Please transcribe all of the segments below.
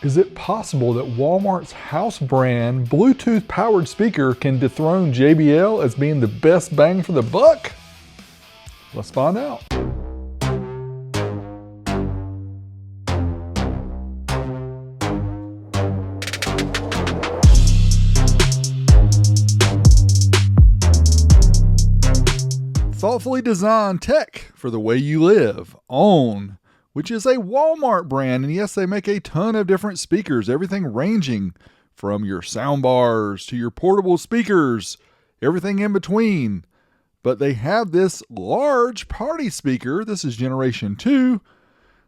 Is it possible that Walmart's house brand Bluetooth powered speaker can dethrone JBL as being the best bang for the buck? Let's find out. Thoughtfully designed tech for the way you live. OWN, which is a Walmart brand. And yes, they make a ton of different speakers, everything ranging from your sound bars to your portable speakers, everything in between. But they have this large party speaker. This is generation 2.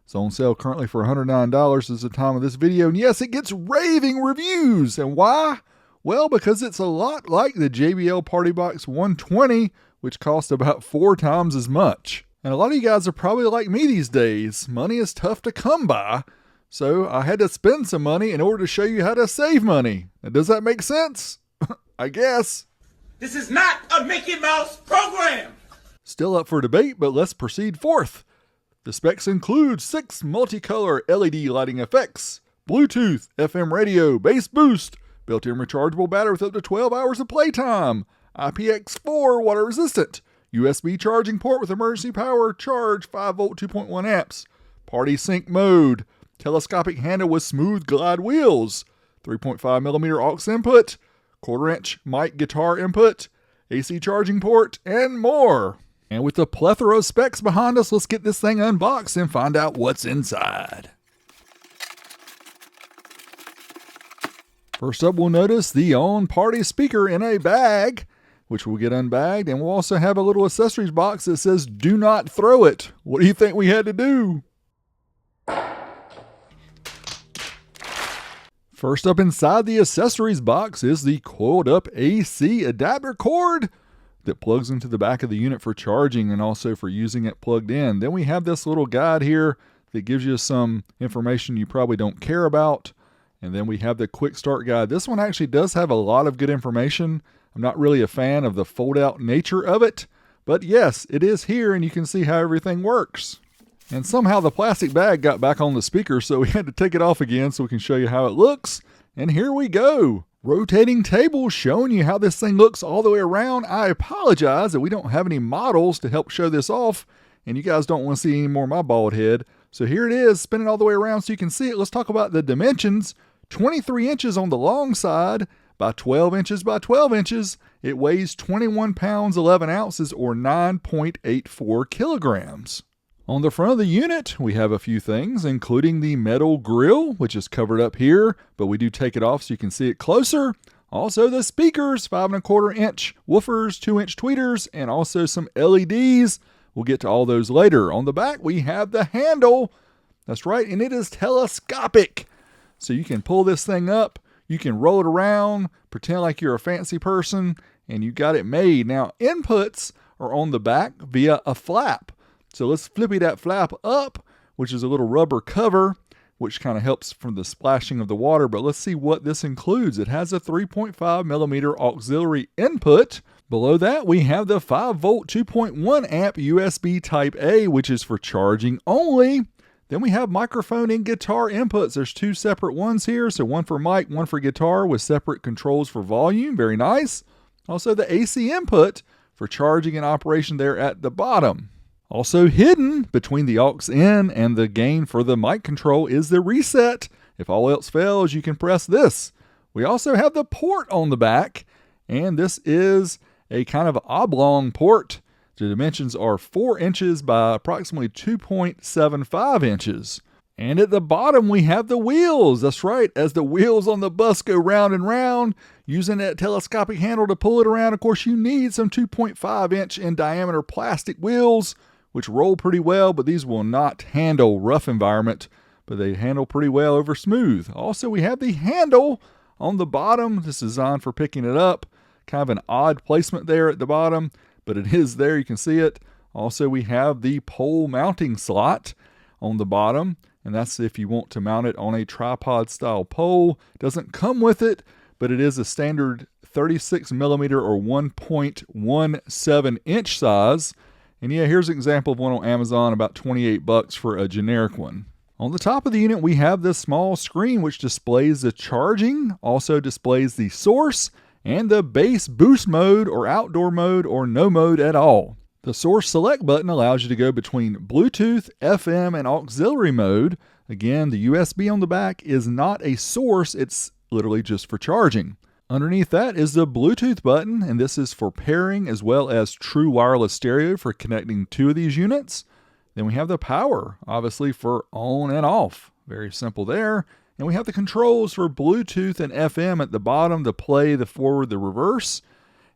It's on sale currently for $109 at the time of this video. And yes, it gets raving reviews. And why? Well, because it's a lot like the JBL Party Box 120, which cost about 4 times as much. And a lot of you guys are probably like me these days. Money is tough to come by, so I had to spend some money in order to show you how to save money. Now, does that make sense? I guess. This is not a Mickey Mouse program! Still up for debate, but let's proceed forth. The specs include 6 multicolor LED lighting effects, Bluetooth, FM radio, bass boost, built-in rechargeable battery with up to 12 hours of playtime, IPX4 water resistant, USB charging port with emergency power charge 5V 2.1 amps, party sync mode, telescopic handle with smooth glide wheels, 3.5mm aux input, 1/4-inch mic guitar input, AC charging port, and more. And with the plethora of specs behind us, let's get this thing unboxed and find out what's inside. First up, we'll notice the OWN party speaker in a bag, which will get unbagged, and we'll also have a little accessories box that says, "Do not throw it." What do you think we had to do? First up inside the accessories box is the coiled up AC adapter cord that plugs into the back of the unit for charging and also for using it plugged in. Then we have this little guide here that gives you some information you probably don't care about. And then we have the quick start guide. This one actually does have a lot of good information. I'm not really a fan of the fold out nature of it, but yes, it is here and you can see how everything works. And somehow the plastic bag got back on the speaker, so we had to take it off again so we can show you how it looks. And here we go. Rotating table showing you how this thing looks all the way around. I apologize that we don't have any models to help show this off, and you guys don't want to see any more of my bald head. So here it is, spinning all the way around so you can see it. Let's talk about the dimensions. 23 inches on the long side by 12 inches by 12 inches. It weighs 21 pounds 11 ounces or 9.84 kilograms. On the front of the unit, we have a few things, including the metal grill, which is covered up here, but we do take it off so you can see it closer. Also the speakers, 5 1/4 inch woofers, 2-inch tweeters, and also some LEDs. We'll get to all those later. On the back, we have the handle. That's right, and it is telescopic. So you can pull this thing up, you can roll it around, pretend like you're a fancy person, and you got it made. Now, inputs are on the back via a flap. So let's flippy that flap up, which is a little rubber cover, which kind of helps from the splashing of the water. But let's see what this includes. It has a 3.5mm auxiliary input. Below that, we have the 5V 2.1 amp USB Type A, which is for charging only. Then we have microphone and guitar inputs. There's 2 separate ones here. So one for mic, one for guitar with separate controls for volume. Very nice. Also the AC input for charging and operation there at the bottom. Also hidden between the aux in and the gain for the mic control is the reset. If all else fails, you can press this. We also have the port on the back, and this is a kind of oblong port. The dimensions are 4 inches by approximately 2.75 inches. And at the bottom, we have the wheels. That's right, as the wheels on the bus go round and round, using that telescopic handle to pull it around, of course, you need some 2.5 inch in diameter plastic wheels, which roll pretty well, but these will not handle rough environment, but they handle pretty well over smooth. Also, we have the handle on the bottom. This is designed for picking it up. Kind of an odd placement there at the bottom, but it is there. You can see it. Also, we have the pole mounting slot on the bottom, and that's if you want to mount it on a tripod style pole. It doesn't come with it, but it is a standard 36mm or 1.17 inch size. And yeah, here's an example of one on Amazon, about $28 for a generic one. On the top of the unit, we have this small screen which displays the charging, also displays the source, and the bass boost mode or outdoor mode or no mode at all. The source select button allows you to go between Bluetooth, FM, and auxiliary mode. Again, the USB on the back is not a source, it's literally just for charging. Underneath that is the Bluetooth button, and this is for pairing as well as true wireless stereo for connecting two of these units. Then we have the power, obviously for on and off. Very simple there. And we have the controls for Bluetooth and FM at the bottom, the play, the forward, the reverse.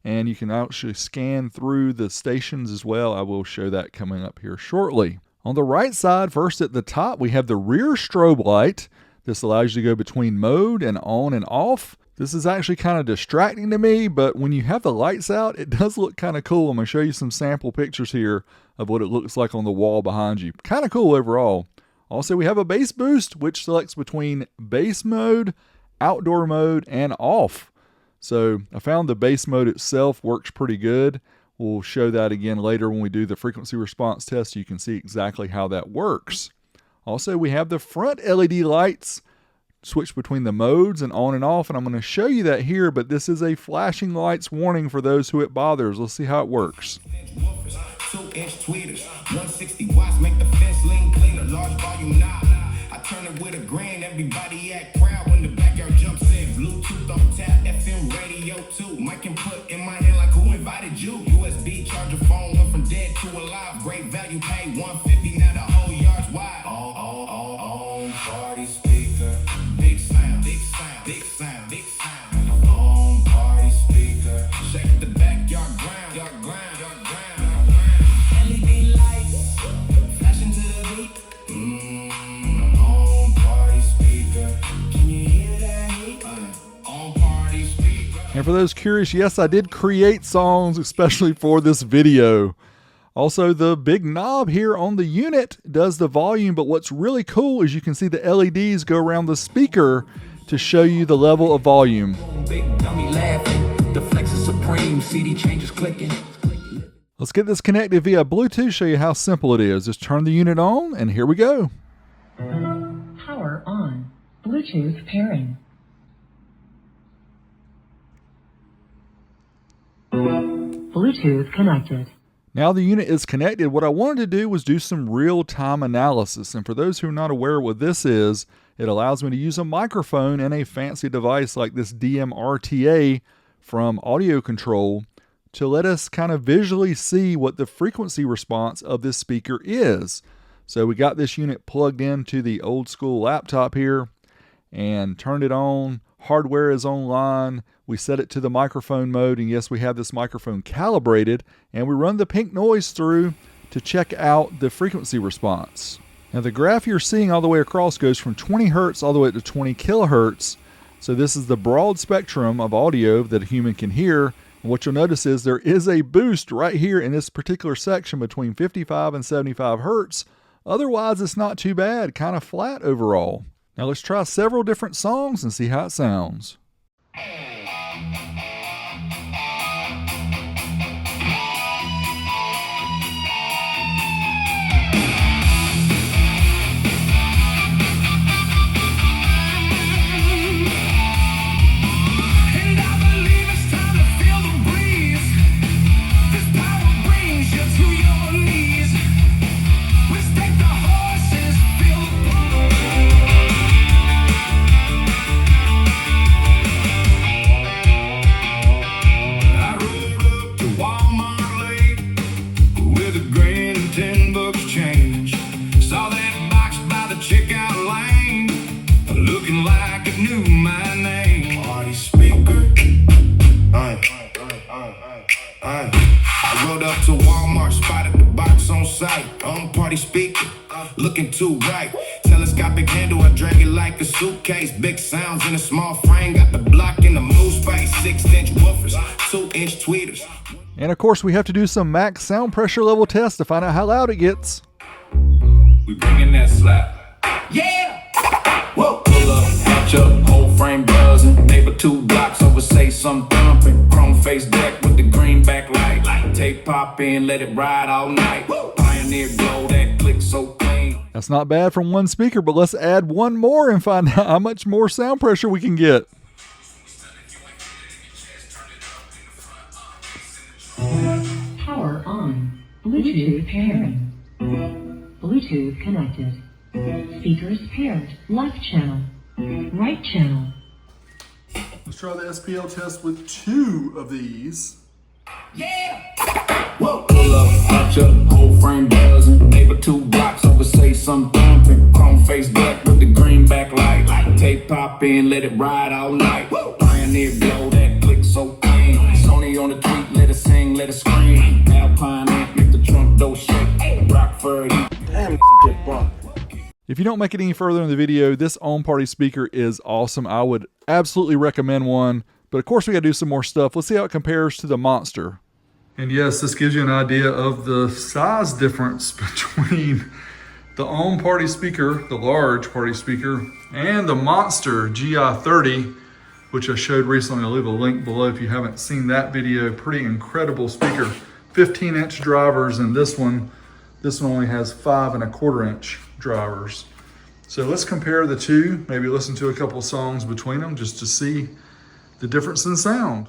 And you can actually scan through the stations as well. I will show that coming up here shortly. On the right side, first at the top, we have the rear strobe light. This allows you to go between mode and on and off. This is actually kind of distracting to me, but when you have the lights out, it does look kind of cool. I'm going to show you some sample pictures here of what it looks like on the wall behind you. Kind of cool overall. Also, we have a bass boost, which selects between bass mode, outdoor mode, and off. So I found the bass mode itself works pretty good. We'll show that again later when we do the frequency response test. You can see exactly how that works. Also, we have the front LED lights, switch between the modes and on and off, and I'm going to show you that here, but this is a flashing lights warning for those who it bothers. Let's see how it works. 2-inch tweeters, 160 watts, make the fence lean cleaner, large volume knob. I turn it with a grin, everybody act proud when the backyard jumps in. Bluetooth on tap, FM radio too. Mic input in my hand like who invited you? USB charger phone, went from dead to alive. Great value, pay 150, now the whole yard's wide. On party speaker, big sound, big sound, big sound, big sound. On party speaker, check the backyard ground, yard ground, yard ground. LED lights, flashing to the beat. On party speaker, can you hear that heat? On party speaker. And for those curious, yes, I did create songs especially for this video. Also, the big knob here on the unit does the volume, but what's really cool is you can see the LEDs go around the speaker to show you the level of volume. Big dummy laughing, the flex is supreme, CD changes clicking. Let's get this connected via Bluetooth, show you how simple it is. Just turn the unit on, and here we go. Power on. Bluetooth pairing. Bluetooth connected. Now the unit is connected. What I wanted to do was do some real-time analysis. And for those who are not aware what this is, it allows me to use a microphone and a fancy device like this DMRTA from Audio Control to let us kind of visually see what the frequency response of this speaker is. So we got this unit plugged into the old school laptop here and turned it on. Hardware is online. We set it to the microphone mode, and yes, we have this microphone calibrated, and we run the pink noise through to check out the frequency response. Now the graph you're seeing all the way across goes from 20 hertz all the way to 20 kilohertz. So this is the broad spectrum of audio that a human can hear. And what you'll notice is there is a boost right here in this particular section between 55 and 75 hertz. Otherwise, it's not too bad, kind of flat overall. Now let's try several different songs and see how it sounds. I rode up to Walmart, spotted the box on site. On party speaker, looking too right. Telescopic handle, I drag it like a suitcase. Big sounds in a small frame, got the block in the move space. 6-inch woofers, 2-inch tweeters. And of course, we have to do some max sound pressure level tests to find out how loud it gets. We bringing that slap. Yeah! Whoa! Pull up, hatch up, whole frame buzzing. Neighbor 2 blocks over, say some thumping. Chrome face deck with the green backlight. Tape pop in, let it ride all night. Pioneer glow, that click so clean. That's not bad from one speaker, but let's add one more and find out how much more sound pressure we can get. Power on. Bluetooth pairing. Bluetooth connected. Speakers paired. Left channel. Right channel. Let's try the SPL test with 2 of these. Whoa. Pull up, watch up, whole frame buzzing. Neighbor 2 blocks over, say some thumping. Chrome face black with the green backlight. Tape pop in, let it ride all night. Pioneer blow, that click so clean. Sony on the tweet, let it sing, let it scream. Alpine amp, make the trunk door shake. Rockford, damn, get bumped. If you don't make it any further in the video, this on party speaker is awesome. I would absolutely recommend one. But of course we gotta do some more stuff. Let's see how it compares to the Monster. And yes, this gives you an idea of the size difference between the on party speaker, the large party speaker, and the Monster GI30, which I showed recently. I'll leave a link below if you haven't seen that video. Pretty incredible speaker. 15-inch drivers, and this one only has 5 1/4 inch drivers. So let's compare the two, maybe listen to a couple songs between them just to see the difference in sound.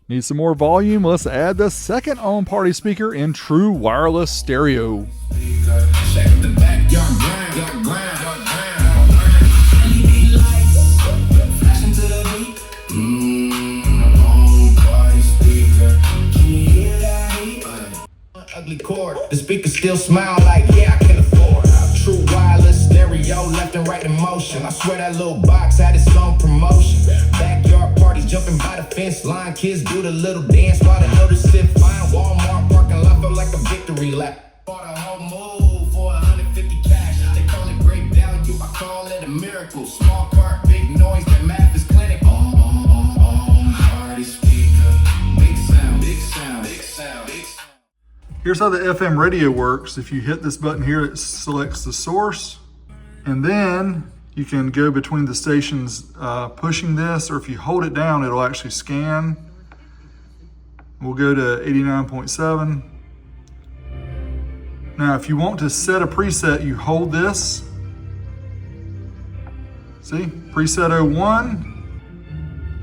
Need some more volume? Let's add the second on party speaker in true wireless stereo. Ugly cord, the speakers still smile like, yeah, I can afford. True wireless stereo, left and right in motion. I swear that little box had its own promotion. Backyard parties jumping by the fence line. Kids do the little dance while the elders sit fine. Walmart parking lot felt like a victory lap. Bought a whole move for 150 cash. They call it great value, I call it a miracle. Small cart, big noise, that math is clinical. Party speaker, big sound, big sound, big sound, big sound. Here's how the FM radio works. If you hit this button here, it selects the source, and then you can go between the stations pushing this, or if you hold it down, it'll actually scan. We'll go to 89.7. Now, if you want to set a preset, you hold this. See, preset 01,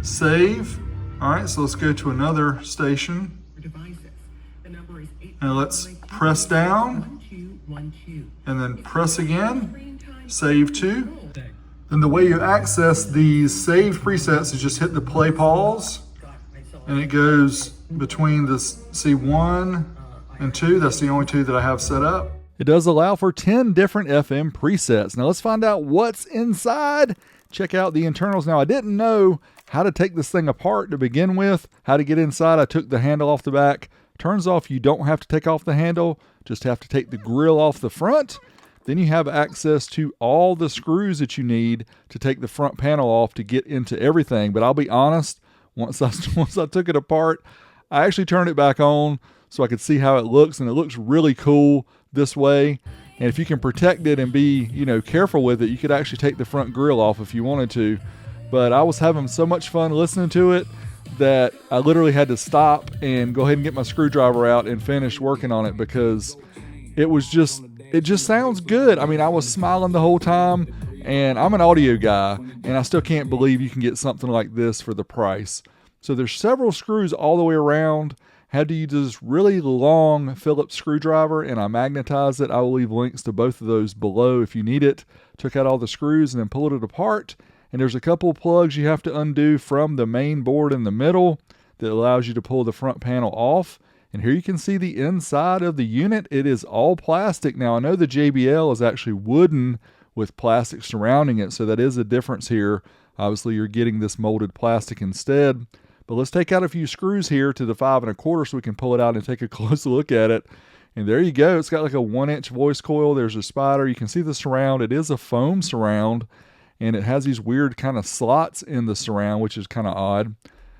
save. All right, so let's go to another station. And let's press down, and then press again, save to. Then the way you access these saved presets is just hit the play pause, and it goes between this C1 and 2. That's the only 2 that I have set up. It does allow for 10 different FM presets. Now let's find out what's inside. Check out the internals. Now I didn't know how to take this thing apart to begin with, how to get inside. I took the handle off the back. Turns off, you don't have to take off the handle, just have to take the grill off the front. Then you have access to all the screws that you need to take the front panel off to get into everything. But I'll be honest, once I took it apart, I actually turned it back on so I could see how it looks, and it looks really cool this way. And if you can protect it and be, careful with it, you could actually take the front grill off if you wanted to. But I was having so much fun listening to it that I literally had to stop and go ahead and get my screwdriver out and finish working on it, because it just sounds good. I mean, I was smiling the whole time, and I'm an audio guy, and I still can't believe you can get something like this for the price. So there's several screws all the way around. Had to use this really long Phillips screwdriver, and I magnetized it. I will leave links to both of those below if you need it. Took out all the screws and then pulled it apart. And there's a couple of plugs you have to undo from the main board in the middle that allows you to pull the front panel off. And here you can see the inside of the unit. It is all plastic. Now I know the JBL is actually wooden with plastic surrounding it. So that is a difference here. Obviously, you're getting this molded plastic instead. But let's take out a few screws here to the 5 1/4 so we can pull it out and take a close look at it. And there you go. It's got like a 1-inch voice coil. There's a spider. You can see the surround. It is a foam surround, and it has these weird kind of slots in the surround, which is kind of odd.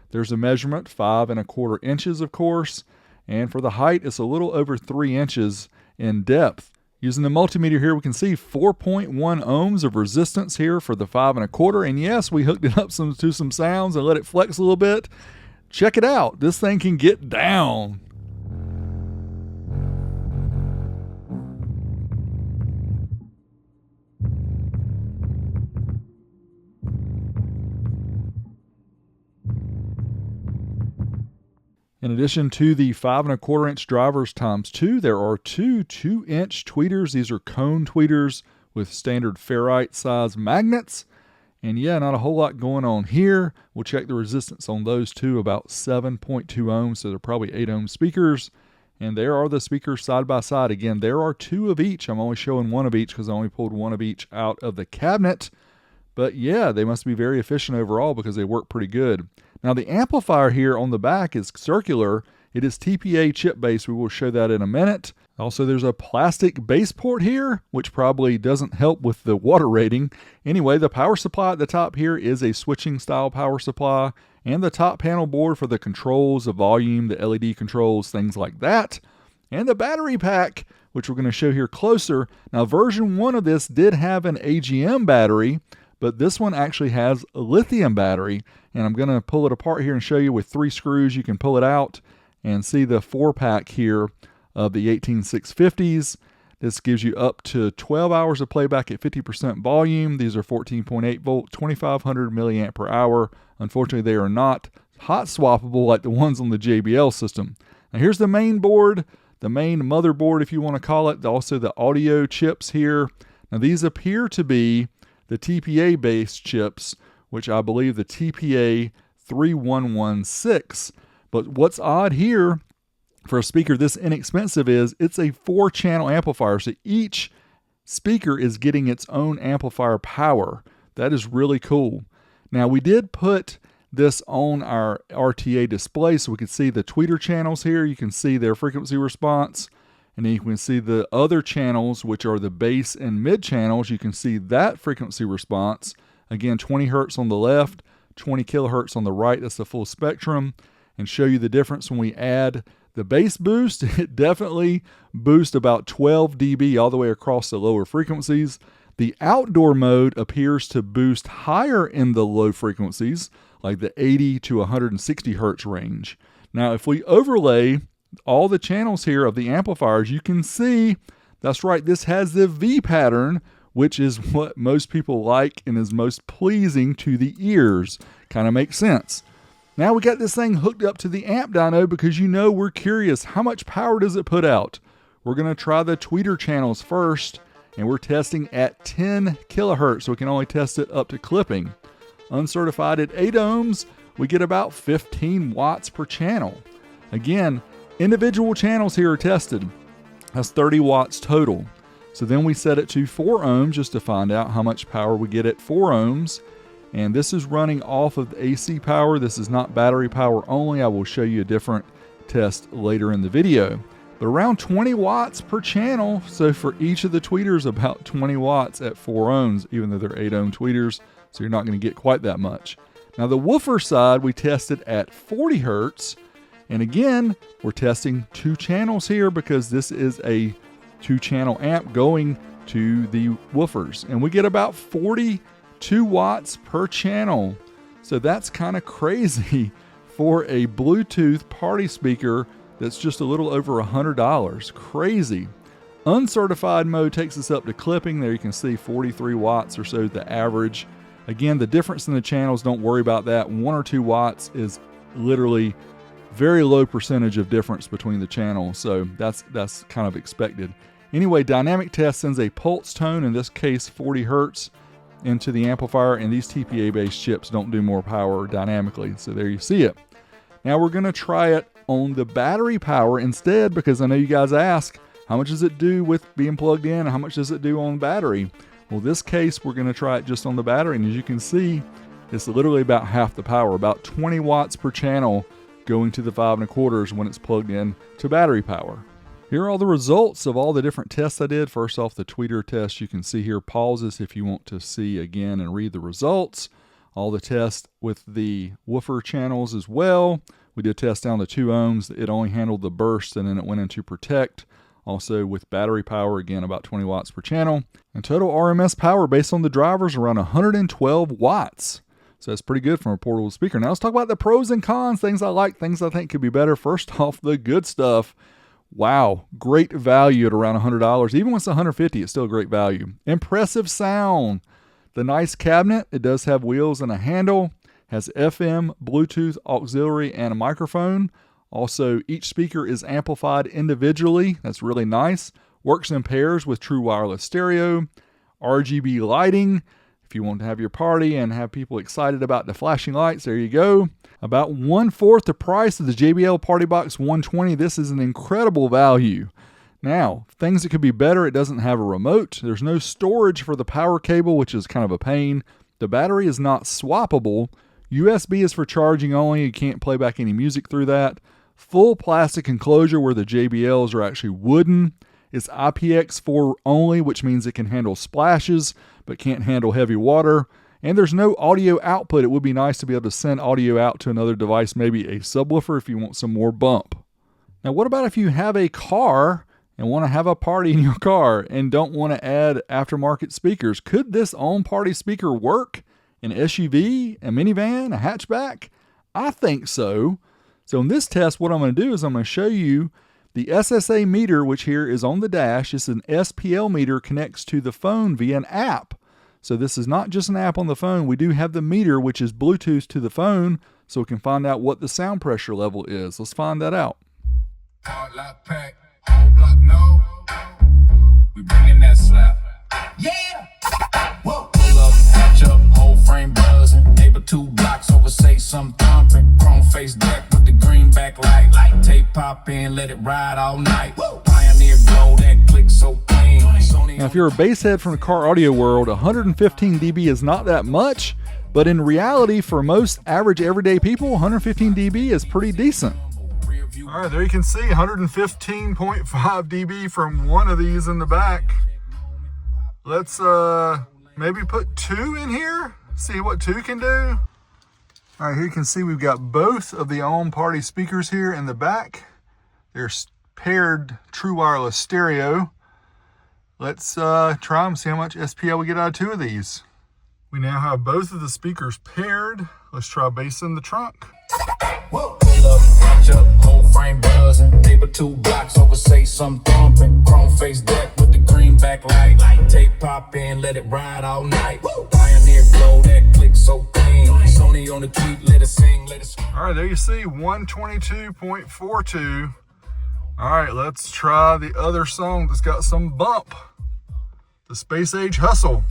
There's a measurement, 5 1/4 inches, of course. And for the height, it's a little over 3 inches in depth. Using the multimeter here, we can see 4.1 ohms of resistance here for the 5 1/4. And yes, we hooked it up to some sounds and let it flex a little bit. Check it out. This thing can get down. In addition to the 5 1/4 inch drivers times 2, there are two 2-inch tweeters. These are cone tweeters with standard ferrite size magnets. And yeah, not a whole lot going on here. We'll check the resistance on those two, about 7.2 ohms. So they're probably 8 ohm speakers. And there are the speakers side by side. Again, there are 2 of each. I'm only showing 1 of each because I only pulled 1 of each out of the cabinet. But yeah, they must be very efficient overall because they work pretty good. Now the amplifier here on the back is circular. It is TPA chip based. We will show that in a minute. Also, there's a plastic base port here, which probably doesn't help with the water rating. Anyway, the power supply at the top here is a switching style power supply, and the top panel board for the controls, the volume, the LED controls, things like that. And the battery pack, which we're going to show here closer. Now version 1 of this did have an AGM battery, but this one actually has a lithium battery, and I'm going to pull it apart here and show you with 3 screws. You can pull it out and see the 4-pack here of the 18650s. This gives you up to 12 hours of playback at 50% volume. These are 14.8 volt, 2500 milliamp per hour. Unfortunately, they are not hot swappable like the ones on the JBL system. Now here's the main board, the main motherboard if you want to call it. Also the audio chips here. Now these appear to be the TPA based chips, which I believe the TPA 3116. But what's odd here for a speaker this inexpensive is it's a 4-channel amplifier. So each speaker is getting its own amplifier power. That is really cool. Now we did put this on our RTA display so we could see the tweeter channels here. You can see their frequency response. And then you can see the other channels, which are the bass and mid channels. You can see that frequency response. Again, 20 hertz on the left, 20 kilohertz on the right. That's the full spectrum. And show you the difference when we add the bass boost. It definitely boosts about 12 dB all the way across the lower frequencies. The outdoor mode appears to boost higher in the low frequencies, like the 80 to 160 hertz range. Now, if we overlay all the channels here of the amplifiers, you can see, that's right, this has the V pattern, which is what most people like and is most pleasing to the ears. Kind of makes sense. Now we got this thing hooked up to the amp dyno because you know we're curious, how much power does it put out? We're going to try the tweeter channels first, and we're testing at 10 kilohertz, so we can only test it up to clipping. Uncertified at 8 ohms, we get about 15 watts per channel. Again, individual channels here are tested. That's 30 watts total. So then we set it to 4 ohms just to find out how much power we get at 4 ohms. And this is running off of the AC power. This is not battery power only. I will show you a different test later in the video. But around 20 watts per channel. So for each of the tweeters, about 20 watts at 4 ohms, even though they're 8 ohm tweeters. So you're not going to get quite that much. Now the woofer side, we tested at 40 hertz. And again, we're testing 2 channels here because this is a 2-channel amp going to the woofers. And we get about 42 watts per channel. So that's kind of crazy for a Bluetooth party speaker that's just a little over $100. Crazy. Uncertified mode takes us up to clipping. There you can see 43 watts or so, the average. Again, the difference in the channels, don't worry about that. 1 or 2 watts is literally very low percentage of difference between the channels, so that's kind of expected. Anyway, Dynamic Test sends a pulse tone, in this case 40 hertz, into the amplifier, and these TPA-based chips don't do more power dynamically, so there you see it. Now we're going to try it on the battery power instead, because I know you guys ask, how much does it do with being plugged in, and how much does it do on battery? Well, this case, we're going to try it just on the battery, and as you can see, it's literally about half the power, about 20 watts per channel going to the 5 1/4 when it's plugged in to battery power. Here are all the results of all the different tests I did. First off, the tweeter test. You can see here pauses if you want to see again and read the results. All the tests with the woofer channels as well. We did test down to 2 ohms. It only handled the burst, and then it went into protect. Also with battery power, again, about 20 watts per channel. And total RMS power based on the drivers around 112 watts. So that's pretty good from a portable speaker. Now let's talk about the pros and cons, things I like, things I think could be better. First off, the good stuff. Wow, great value at around $100. Even when it's $150, it's still a great value. Impressive sound. The nice cabinet, it does have wheels and a handle. Has FM, Bluetooth, auxiliary, and a microphone. Also, each speaker is amplified individually. That's really nice. Works in pairs with true wireless stereo. RGB lighting. If you want to have your party and have people excited about the flashing lights, there you go. About 1/4 the price of the JBL Party Box 120. This is an incredible value. Now, things that could be better, it doesn't have a remote. There's no storage for the power cable, which is kind of a pain. The battery is not swappable. USB is for charging only. You can't play back any music through that. Full plastic enclosure where the JBLs are actually wooden. It's IPX4 only, which means it can handle splashes, but can't handle heavy water. And there's no audio output. It would be nice to be able to send audio out to another device, maybe a subwoofer if you want some more bump. Now, what about if you have a car and want to have a party in your car and don't want to add aftermarket speakers? Could this on-party speaker work? An SUV, a minivan, a hatchback? I think so. So in this test, what I'm going to do is I'm going to show you the SSA meter, which here is on the dash. It's an SPL meter, connects to the phone via an app. So this is not just an app on the phone. We do have the meter, which is Bluetooth to the phone, so we can find out what the sound pressure level is. Let's find that out. We bringing that slap. Yeah. Whoa. Pull up, hatch up, whole frame buzzing. Neighbor 2 blocks over, say some thumping. Chrome face deck with the green backlight. Tape pop in, let it ride all night. Pioneer glow, that click so clean. Now, if you're a bass head from the car audio world, 115 dB is not that much, but in reality, for most average everyday people, 115 dB is pretty decent. All right, there you can see 115.5 dB from one of these in the back. Let's maybe put 2 in here, see what 2 can do. All right, here you can see we've got both of the on-party speakers here in the back. They're paired true wireless stereo. Let's try them, see how much SPL we get out of 2 of these. We now have both of the speakers paired. Let's try bass in the trunk. Whoa. Pull up, hatch up, whole frame buzzing. Neighbor 2 blocks over, say some thumping. Chrome face deck with the green backlight. Tape pop in, let it ride all night. Pioneer glow, that click so clean. Sony on the tweet, let it sing, let it sing. All right, there you see 122.42. All right, let's try the other song that's got some bump. The Space Age Hustle.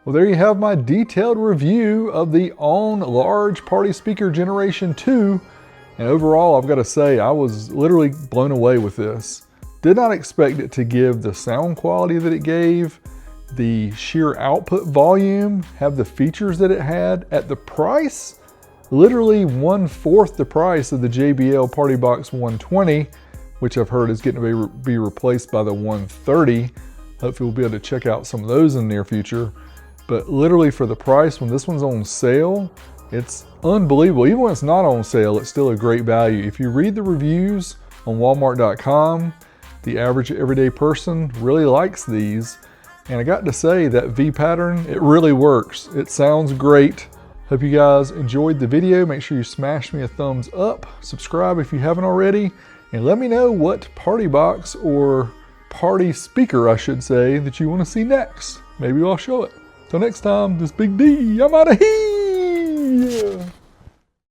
Well, there you have my detailed review of the ON Large Party Speaker Generation 2. And overall, I've got to say, I was literally blown away with this. Did not expect it to give the sound quality that it gave, the sheer output volume, have the features that it had at the price. Literally 1/4 the price of the JBL Party Box 120, which I've heard is getting to be replaced by the 130. Hopefully we'll be able to check out some of those in the near future. But literally for the price, when this one's on sale, it's unbelievable. Even when it's not on sale, it's still a great value. If you read the reviews on Walmart.com, the average everyday person really likes these. And I got to say, that V pattern, it really works. It sounds great. Hope you guys enjoyed the video. Make sure you smash me a thumbs up, subscribe if you haven't already, and let me know what party box or party speaker, I should say, that you want to see next. Maybe I'll show it. Till next time, this Big D, I'm out of here.